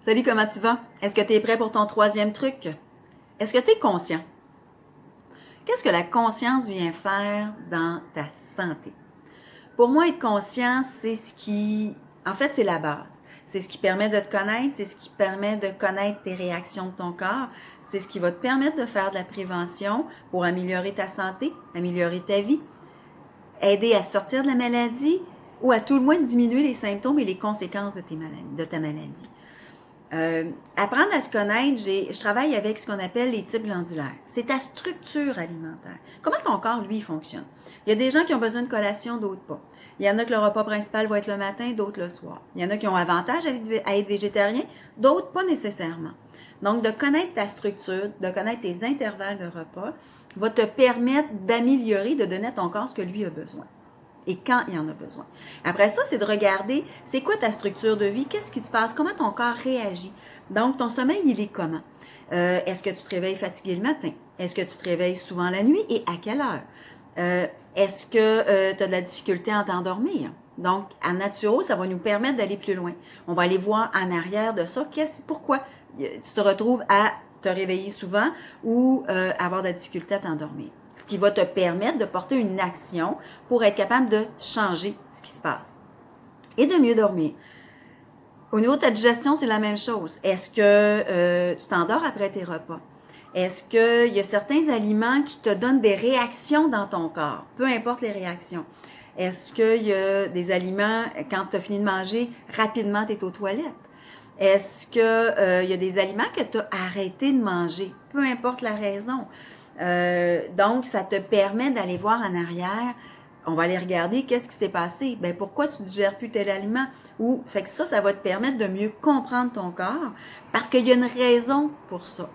Salut, comment tu vas? Est-ce que tu es prêt pour ton troisième truc? Est-ce que tu es conscient? Qu'est-ce que la conscience vient faire dans ta santé? Pour moi, être conscient, c'est ce qui... En fait, c'est la base. C'est ce qui permet de te connaître, c'est ce qui permet de connaître tes réactions de ton corps, c'est ce qui va te permettre de faire de la prévention pour améliorer ta santé, améliorer ta vie, aider à sortir de la maladie ou à tout le moins diminuer les symptômes et les conséquences de ta maladie. Apprendre à se connaître, je travaille avec ce qu'on appelle les types glandulaires. C'est ta structure alimentaire. Comment ton corps, lui, fonctionne? Il y a des gens qui ont besoin de collation, d'autres pas. Il y en a que le repas principal va être le matin, d'autres le soir. Il y en a qui ont avantage à être végétarien, d'autres pas nécessairement. Donc, de connaître ta structure, de connaître tes intervalles de repas, va te permettre d'améliorer, de donner à ton corps ce que lui a besoin. Et quand il en a besoin. Après ça, c'est de regarder, c'est quoi ta structure de vie, qu'est-ce qui se passe, comment ton corps réagit. Donc, ton sommeil, il est comment? Est-ce que tu te réveilles fatigué le matin? Est-ce que tu te réveilles souvent la nuit et à quelle heure? Est-ce que tu as de la difficulté à t'endormir? Donc, en naturo, ça va nous permettre d'aller plus loin. On va aller voir en arrière de ça, pourquoi tu te retrouves à te réveiller souvent ou avoir de la difficulté à t'endormir. Ce qui va te permettre de porter une action pour être capable de changer ce qui se passe et de mieux dormir. Au niveau de ta digestion, c'est la même chose. Est-ce que tu t'endors après tes repas? Est-ce qu'il y a certains aliments qui te donnent des réactions dans ton corps? Peu importe les réactions. Est-ce qu'il y a des aliments, quand tu as fini de manger, rapidement tu es aux toilettes? Est-ce qu'il y a des aliments que tu as arrêté de manger? Peu importe la raison. Donc, ça te permet d'aller voir en arrière. On va aller regarder qu'est-ce qui s'est passé. Ben, pourquoi tu ne digères plus tel aliment? Ou, fait que ça va te permettre de mieux comprendre ton corps parce qu'il y a une raison pour ça.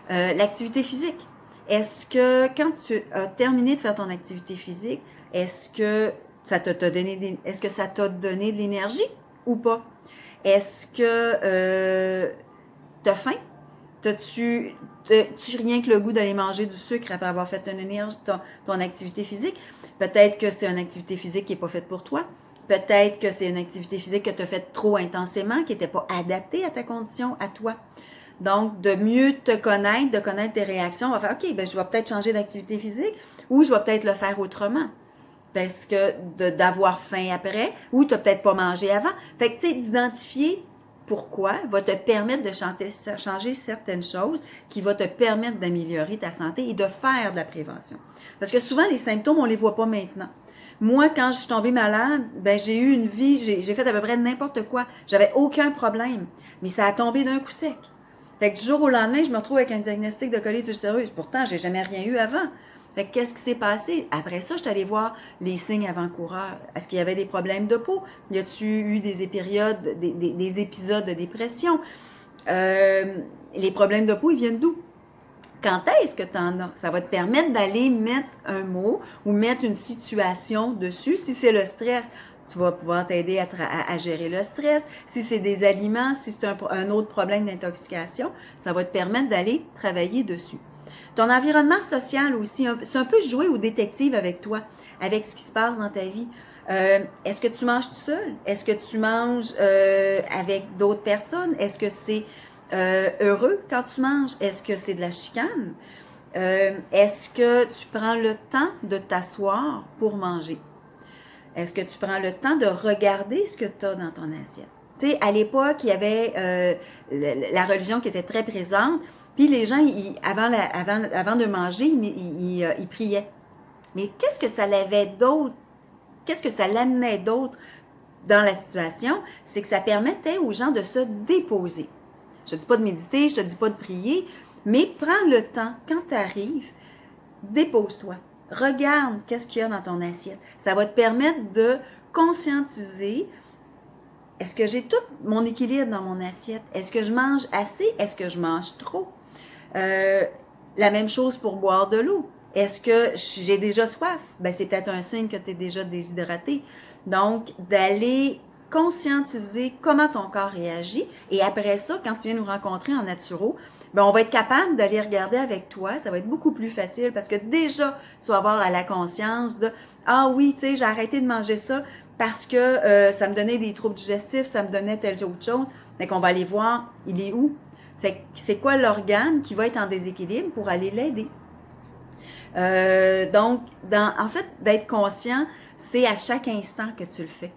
L'activité physique. Est-ce que quand tu as terminé de faire ton activité physique, est-ce que ça t'a donné de l'énergie ou pas? Est-ce que tu as faim? T'as-tu rien que le goût d'aller manger du sucre après avoir fait ton activité physique? Peut-être que c'est une activité physique qui n'est pas faite pour toi. Peut-être que c'est une activité physique que tu as faite trop intensément, qui n'était pas adaptée à ta condition, à toi. Donc, de mieux te connaître, de connaître tes réactions, on va faire, OK, ben je vais peut-être changer d'activité physique ou je vais peut-être le faire autrement. Parce que d'avoir faim après ou tu n'as peut-être pas mangé avant. Fait que, tu sais, d'identifier pourquoi va te permettre de changer certaines choses qui va te permettre d'améliorer ta santé et de faire de la prévention. Parce que souvent, les symptômes, on les voit pas maintenant. Moi, quand je suis tombée malade, ben j'ai eu une vie, j'ai fait à peu près n'importe quoi. J'avais aucun problème, mais ça a tombé d'un coup sec. Fait que du jour au lendemain, je me retrouve avec un diagnostic de colite ulcéreuse. Pourtant, j'ai jamais rien eu avant. Fait que qu'est-ce qui s'est passé? Après ça, je suis allée voir les signes avant-coureurs. Est-ce qu'il y avait des problèmes de peau? Y a-tu eu des épisodes de dépression? Les problèmes de peau, ils viennent d'où? Quand est-ce que tu en as? Ça va te permettre d'aller mettre un mot ou mettre une situation dessus. Si c'est le stress, tu vas pouvoir t'aider à gérer le stress. Si c'est des aliments, si c'est un autre problème d'intoxication, ça va te permettre d'aller travailler dessus. Ton environnement social aussi, c'est un peu jouer au détective avec toi, avec ce qui se passe dans ta vie. Est-ce que tu manges tout seul? Est-ce que tu manges avec d'autres personnes? Est-ce que c'est heureux quand tu manges? Est-ce que c'est de la chicane? Est-ce que tu prends le temps de t'asseoir pour manger? Est-ce que tu prends le temps de regarder ce que tu as dans ton assiette? Tu sais, à l'époque, il y avait la religion qui était très présente, puis les gens, avant de manger, ils priaient. Mais qu'est-ce que ça l'avait d'autre? Qu'est-ce que ça l'amenait d'autre dans la situation? C'est que ça permettait aux gens de se déposer. Je te dis pas de méditer, je te dis pas de prier, mais prends le temps, quand tu arrives, dépose-toi. Regarde qu'est-ce qu'il y a dans ton assiette. Ça va te permettre de conscientiser, est-ce que j'ai tout mon équilibre dans mon assiette? Est-ce que je mange assez? Est-ce que je mange trop? La même chose pour boire de l'eau. Est-ce que j'ai déjà soif? Ben, c'est peut-être un signe que tu es déjà déshydraté. Donc, d'aller conscientiser comment ton corps réagit. Et après ça, quand tu viens nous rencontrer en naturo, ben on va être capable d'aller regarder avec toi. Ça va être beaucoup plus facile parce que déjà, tu vas avoir la conscience de « Ah oui, tu sais, j'ai arrêté de manger ça parce que ça me donnait des troubles digestifs, ça me donnait telle autre chose. » Fait qu'on va aller voir, il est où? C'est quoi l'organe qui va être en déséquilibre pour aller l'aider? Donc, en fait, d'être conscient, c'est à chaque instant que tu le fais.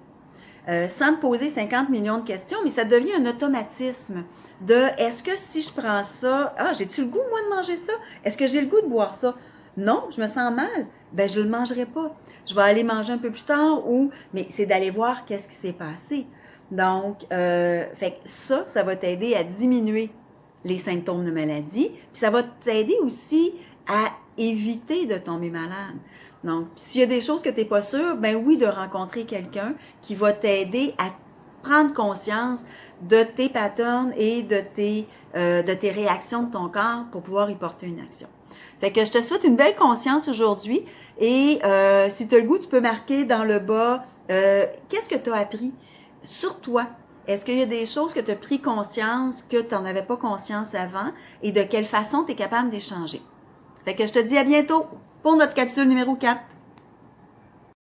Sans te poser 50 millions de questions, mais ça devient un automatisme de est-ce que si je prends ça, j'ai-tu le goût, moi, de manger ça? Est-ce que j'ai le goût de boire ça? Non, je me sens mal. Ben, je ne le mangerai pas. Je vais aller manger un peu plus tard mais c'est d'aller voir qu'est-ce qui s'est passé. Donc, fait que ça va t'aider à diminuer les symptômes de maladie, puis ça va t'aider aussi à éviter de tomber malade. Donc, s'il y a des choses que tu n'es pas sûr, ben oui, de rencontrer quelqu'un qui va t'aider à prendre conscience de tes patterns et de tes réactions de ton corps pour pouvoir y porter une action. Fait que je te souhaite une belle conscience aujourd'hui et si tu as le goût, tu peux marquer dans le bas qu'est-ce que tu as appris sur toi. Est-ce qu'il y a des choses que tu as pris conscience que tu n'en avais pas conscience avant et de quelle façon tu es capable d'échanger? Fait que je te dis à bientôt pour notre capsule numéro 4.